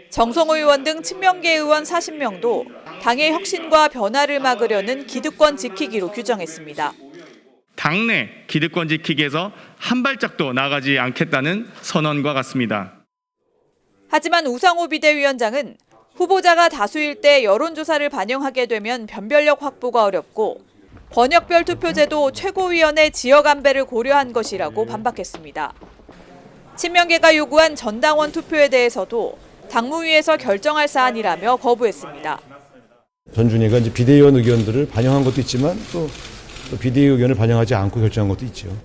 정성호 의원 등 친명계 의원 40명도 당의 혁신과 변화를 막으려는 기득권 지키기로 규정했습니다. 당내 기득권 지키기에서 한 발짝도 나가지 않겠다는 선언과 같습니다. 하지만 우상호 비대위원장은 후보자가 다수일 때 여론조사를 반영하게 되면 변별력 확보가 어렵고 권역별 투표제도 최고위원회 지역 안배를 고려한 것이라고 반박했습니다. 친명계가 요구한 전당원 투표에 대해서도 당무위에서 결정할 사안이라며 거부했습니다. 전준희가 이제 비대위원 의견들을 반영한 것도 있지만 또 비대위 의견을 반영하지 않고 결정한 것도 있죠.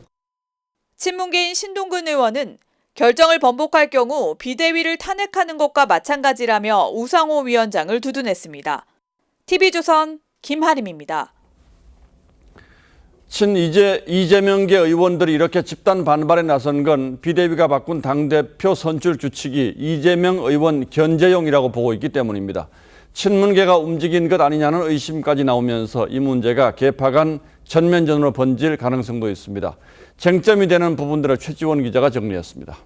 친문계인 신동근 의원은 결정을 번복할 경우 비대위를 탄핵하는 것과 마찬가지라며 우상호 위원장을 두둔했습니다. TV조선 김하림입니다. 이재명계 의원들이 이렇게 집단 반발에 나선 건 비대위가 바꾼 당대표 선출 규칙이 이재명 의원 견제용이라고 보고 있기 때문입니다. 친문계가 움직인 것 아니냐는 의심까지 나오면서 이 문제가 개파 간 전면전으로 번질 가능성도 있습니다. 쟁점이 되는 부분들을 최지원 기자가 정리했습니다.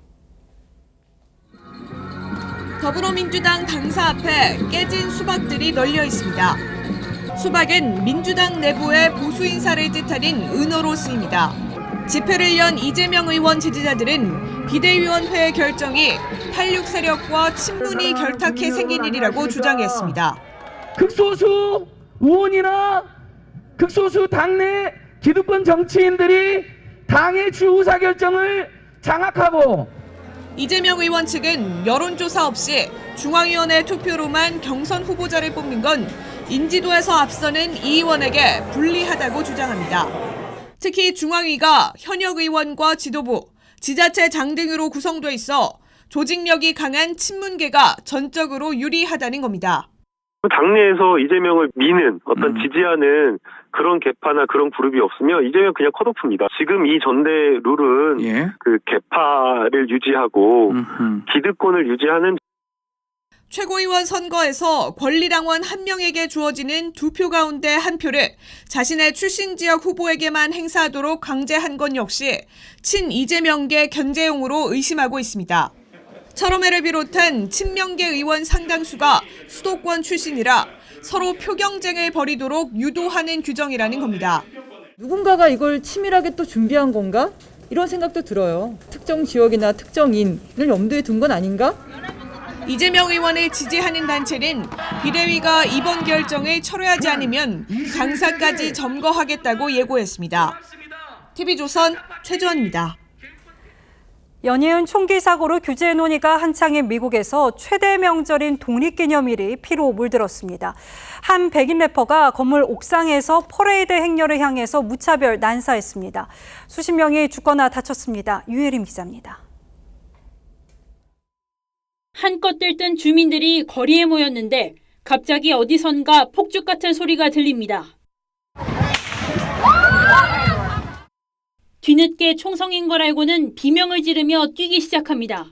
더불어민주당 당사 앞에 깨진 수박들이 널려 있습니다. 수박엔 민주당 내부의 보수 인사를 뜻하는 은어로 쓰입니다. 집회를 연 이재명 의원 지지자들은 비대위원회의 결정이 86 세력과 친문이 결탁해 생긴 일이라고 주장했습니다. 극소수 의원이나 극소수 당내 기득권 정치인들이 당의 주 의사결정을 장악하고 이재명 의원 측은 여론조사 없이 중앙위원회 투표로만 경선 후보자를 뽑는 건 인지도에서 앞서는 이 의원에게 불리하다고 주장합니다. 특히 중앙위가 현역 의원과 지도부, 지자체 장 등으로 구성돼 있어 조직력이 강한 친문계가 전적으로 유리하다는 겁니다. 당내에서 이재명을 미는 어떤 지지하는 그런 계파나 그런 그룹이 없으면 이재명 그냥 컷오프입니다. 지금 이 전대 룰은 그 계파를 유지하고 기득권을 유지하는 최고위원 선거에서 권리당원 한 명에게 주어지는 2표 가운데 1표를 자신의 출신 지역 후보에게만 행사하도록 강제한 건 역시 친 이재명계 견제용으로 의심하고 있습니다. 철험회를 비롯한 친명계 의원 상당수가 수도권 출신이라 서로 표 경쟁을 벌이도록 유도하는 규정이라는 겁니다. 누군가가 이걸 치밀하게 또 준비한 건가? 이런 생각도 들어요. 특정 지역이나 특정인을 염두에 둔 건 아닌가? 이재명 의원을 지지하는 단체는 비대위가 이번 결정을 철회하지 않으면 강사까지 점거하겠다고 예고했습니다. TV조선 최주원입니다. 연이은 총기 사고로 규제 논의가 한창인 미국에서 최대 명절인 독립기념일이 피로 물들었습니다. 한 백인 래퍼가 건물 옥상에서 퍼레이드 행렬을 향해서 무차별 난사했습니다. 수십 명이 죽거나 다쳤습니다. 유혜림 기자입니다. 한껏 들뜬 주민들이 거리에 모였는데 갑자기 어디선가 폭죽 같은 소리가 들립니다. 뒤늦게 총성인 걸 알고는 비명을 지르며 뛰기 시작합니다.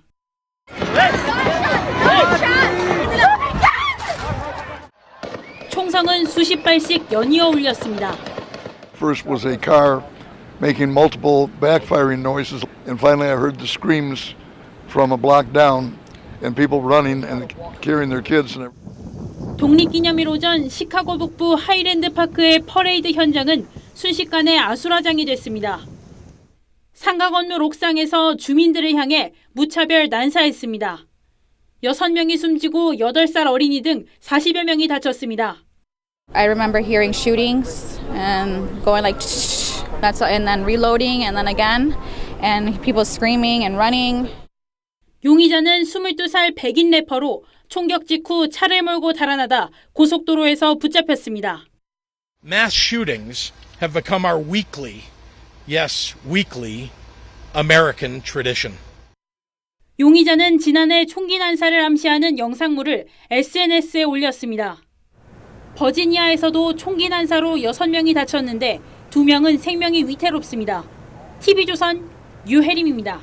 총성은 수십 발씩 연이어 울렸습니다. First was a car making multiple backfiring noises, and finally I heard the screams from a block down and people running and carrying their kids. 독립기념일 오전 시카고 북부 하이랜드 파크의 퍼레이드 현장은 순식간에 아수라장이 됐습니다. 상가 건물 옥상에서 주민들을 향해 무차별 난사했습니다. 6명이 숨지고 8살 어린이 등 40여 명이 다쳤습니다. I remember hearing shootings and going like that's and then reloading and then again and people screaming and running. 용의자는 22살 백인 래퍼로 총격 직후 차를 몰고 달아나다 고속도로에서 붙잡혔습니다. Mass shootings have become our weekly, yes, weekly American tradition. 용의자는 지난해 총기 난사를 암시하는 영상물을 SNS에 올렸습니다. 버지니아에서도 총기 난사로 6명이 다쳤는데 2명은 생명이 위태롭습니다. TV조선 유혜림입니다.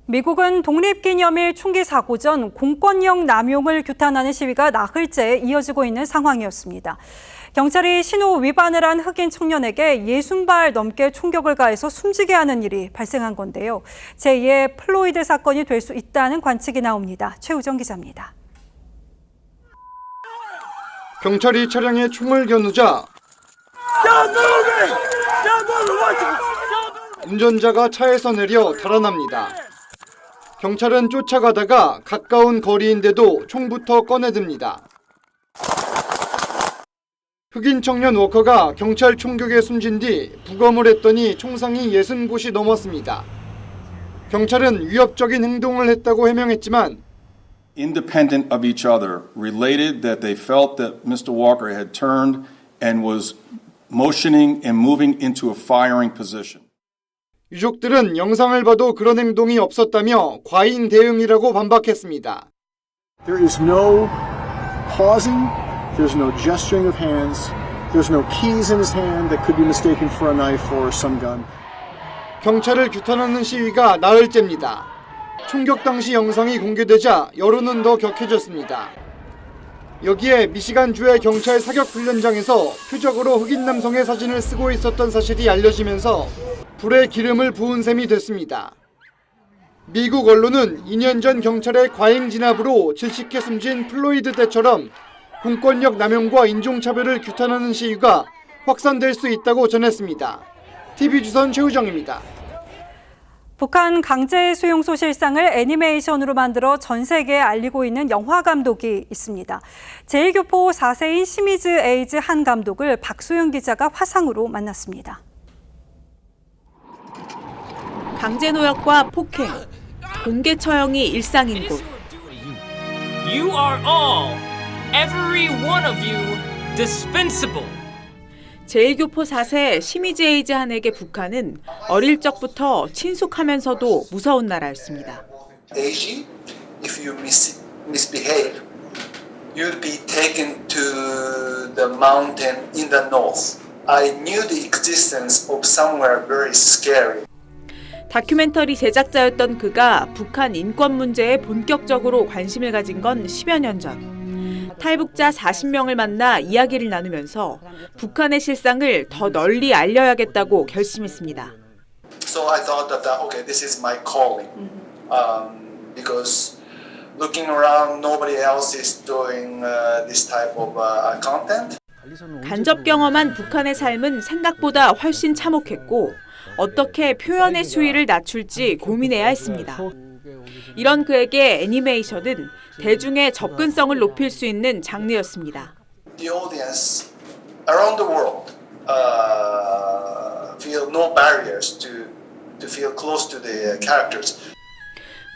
미국은 독립기념일 총기 사고 전 공권력 남용을 규탄하는 시위가 나흘째 이어지고 있는 상황이었습니다. 경찰이 신호 위반을 한 흑인 청년에게 60발 넘게 총격을 가해서 숨지게 하는 일이 발생한 건데요. 제2의 플로이드 사건이 될 수 있다는 관측이 나옵니다. 최우정 기자입니다. 경찰이 차량에 총을 겨누자 운전자가 차에서 내려 달아납니다. 경찰은 쫓아가다가 가까운 거리인데도 총부터 꺼내듭니다. 흑인 청년 워커가 경찰 총격에 숨진 뒤 부검을 했더니 총상이 60곳이 넘었습니다. 경찰은 위협적인 행동을 했다고 해명했지만 independent of each other, related that they felt that Mr. Walker had turned and was motioning and moving into a firing position. 유족들은 영상을 봐도 그런 행동이 없었다며 과잉 대응이라고 반박했습니다. There is no pausing, there's no gesturing of hands, there's no keys in his hand that could be mistaken for a knife or some gun. 경찰을 규탄하는 시위가 나흘째입니다. 총격 당시 영상이 공개되자 여론은 더 격해졌습니다. 여기에 미시간주의 경찰 사격훈련장에서 표적으로 흑인 남성의 사진을 쓰고 있었던 사실이 알려지면서 불에 기름을 부은 셈이 됐습니다. 미국 언론은 2년 전 경찰의 과잉 진압으로 질식해 숨진 플로이드 때처럼 공권력 남용과 인종차별을 규탄하는 시위가 확산될 수 있다고 전했습니다. TV조선 최우정입니다. 북한 강제 수용 소실상을 애니메이션으로 만들어 전 세계에 알리고 있는 영화 감독이 있습니다. 제1교포 4세인 시미즈 에이즈 한 감독을 박소영 기자가 화상으로 만났습니다. 강제노역과 폭행, 공개 처형이 일상인 곳. You are all, every one of you, dispensable. 제1교포 4세 시미즈 에이즈 한에게 북한은 어릴 적부터 친숙하면서도 무서운 나라였습니다. AG, if you misbehave, you'll be taken to the mountain in the north. I knew the existence of somewhere very scary. 다큐멘터리 제작자였던 그가 북한 인권 문제에 본격적으로 관심을 가진 건 10여 년 전. 탈북자 40명을 만나 이야기를 나누면서 북한의 실상을 더 널리 알려야겠다고 결심했습니다. So I thought that okay, this is my calling, because looking around, nobody else is doing this type of content. 간접 경험한 북한의 삶은 생각보다 훨씬 참혹했고 어떻게 표현의 수위를 낮출지 고민해야 했습니다. 이런 그에게 애니메이션은 대중의 접근성을 높일 수 있는 장르였습니다. The audience around the world feel no barriers to feel close to the characters.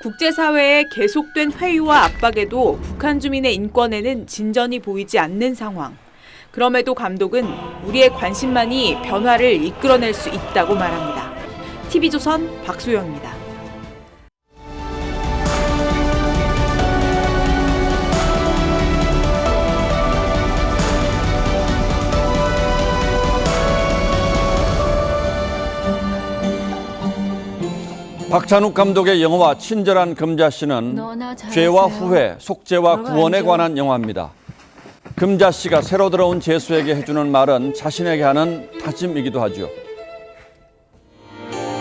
국제사회의 계속된 회유와 압박에도 북한 주민의 인권에는 진전이 보이지 않는 상황. 그럼에도 감독은 우리의 관심만이 변화를 이끌어낼 수 있다고 말합니다. TV조선 박소영입니다. 박찬욱 감독의 영화 친절한 금자씨는 죄와 후회, 속죄와 구원에 관한 영화입니다. 금자씨가 새로 들어온 죄수에게 해주는 말은 자신에게 하는 다짐이기도 하죠.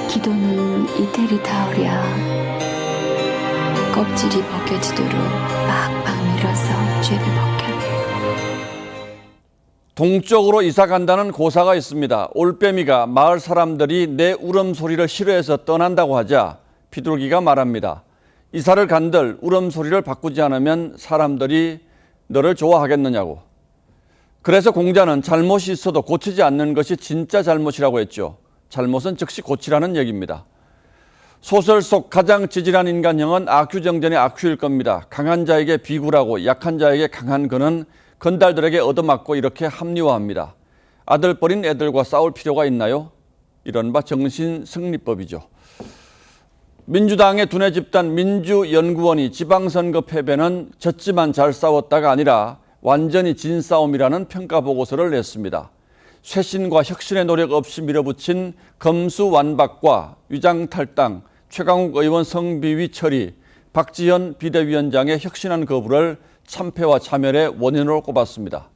기도는 이태리 타오랴. 껍질이 벗겨지도록 빡빡 밀어서 죄를 벗겨내. 동쪽으로 이사 간다는 고사가 있습니다. 올빼미가 마을 사람들이 내 울음소리를 싫어해서 떠난다고 하자 비둘기가 말합니다. 이사를 간들 울음소리를 바꾸지 않으면 사람들이 너를 좋아하겠느냐고. 그래서 공자는 잘못이 있어도 고치지 않는 것이 진짜 잘못이라고 했죠. 잘못은 즉시 고치라는 얘기입니다. 소설 속 가장 찌질한 인간형은 아큐정전의 아큐일 겁니다. 강한 자에게 비굴하고 약한 자에게 강한 그는 건달들에게 얻어맞고 이렇게 합리화합니다. 아들뻘인 애들과 싸울 필요가 있나요? 이른바 정신승리법이죠. 민주당의 두뇌 집단 민주연구원이 지방선거 패배는 졌지만 잘 싸웠다가 아니라 완전히 진 싸움이라는 평가보고서를 냈습니다. 쇄신과 혁신의 노력 없이 밀어붙인 검수완박과 위장탈당, 최강욱 의원 성비위 처리, 박지현 비대위원장의 혁신한 거부를 참패와 차멸의 원인으로 꼽았습니다.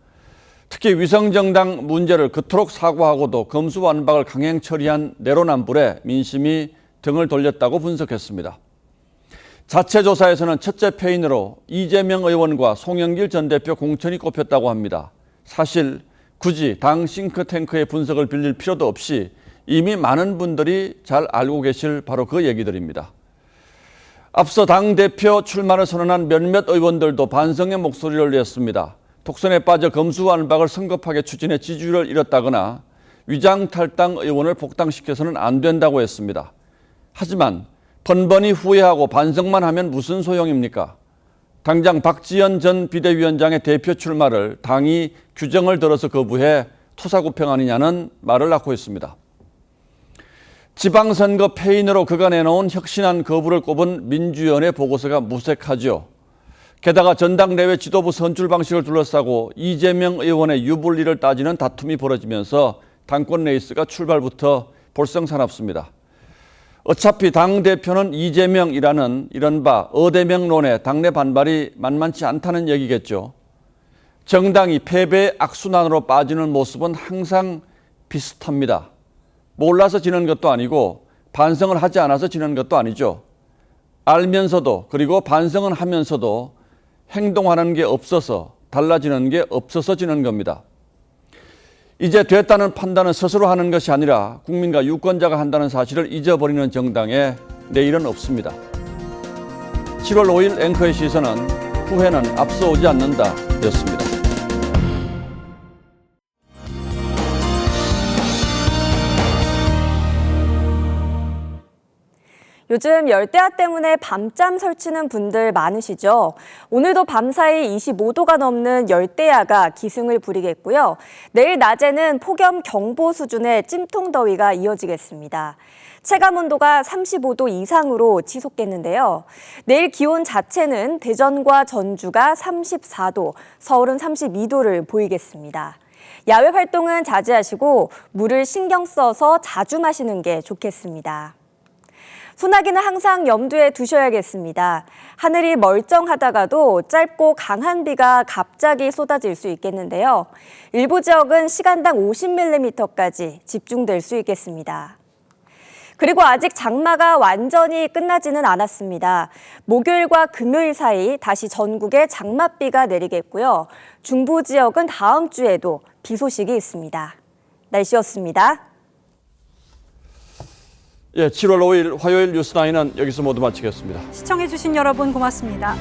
특히 위성정당 문제를 그토록 사과하고도 검수완박을 강행 처리한 내로남불에 민심이 등을 돌렸다고 분석했습니다. 자체 조사에서는 첫째 패인으로 이재명 의원과 송영길 전 대표 공천이 꼽혔다고 합니다. 사실 굳이 당 싱크탱크의 분석을 빌릴 필요도 없이 이미 많은 분들이 잘 알고 계실 바로 그 얘기들입니다. 앞서 당대표 출마를 선언한 몇몇 의원들도 반성의 목소리를 냈습니다. 독선에 빠져 검수완박을 성급하게 추진해 지지율을 잃었다거나 위장탈당 의원을 복당시켜서는 안 된다고 했습니다. 하지만 번번이 후회하고 반성만 하면 무슨 소용입니까? 당장 박지현 전 비대위원장의 대표 출마를 당이 규정을 들어서 거부해 토사구팽 아니냐는 말을 낳고 있습니다. 지방선거 패인으로 그가 내놓은 혁신한 거부를 꼽은 민주연의 보고서가 무색하죠. 게다가 전당대회 지도부 선출 방식을 둘러싸고 이재명 의원의 유불리를 따지는 다툼이 벌어지면서 당권 레이스가 출발부터 볼썽사납습니다. 어차피 당대표는 이재명이라는 이른바 어대명론에 당내 반발이 만만치 않다는 얘기겠죠. 정당이 패배의 악순환으로 빠지는 모습은 항상 비슷합니다. 몰라서 지는 것도 아니고 반성을 하지 않아서 지는 것도 아니죠. 알면서도 그리고 반성은 하면서도 행동하는 게 없어서 달라지는 게 없어서 지는 겁니다. 이제 됐다는 판단은 스스로 하는 것이 아니라 국민과 유권자가 한다는 사실을 잊어버리는 정당에 내일은 없습니다. 7월 5일 앵커의 시선은 후회는 앞서오지 않는다 였습니다. 요즘 열대야 때문에 밤잠 설치는 분들 많으시죠? 오늘도 밤사이 25도가 넘는 열대야가 기승을 부리겠고요. 내일 낮에는 폭염경보 수준의 찜통더위가 이어지겠습니다. 체감온도가 35도 이상으로 치솟겠는데요. 내일 기온 자체는 대전과 전주가 34도, 서울은 32도를 보이겠습니다. 야외 활동은 자제하시고 물을 신경 써서 자주 마시는 게 좋겠습니다. 소나기는 항상 염두에 두셔야겠습니다. 하늘이 멀쩡하다가도 짧고 강한 비가 갑자기 쏟아질 수 있겠는데요. 일부 지역은 시간당 50mm까지 집중될 수 있겠습니다. 그리고 아직 장마가 완전히 끝나지는 않았습니다. 목요일과 금요일 사이 다시 전국에 장맛비가 내리겠고요. 중부 지역은 다음 주에도 비 소식이 있습니다. 날씨였습니다. 예, 7월 5일 화요일 뉴스9은 여기서 모두 마치겠습니다. 시청해주신 여러분 고맙습니다.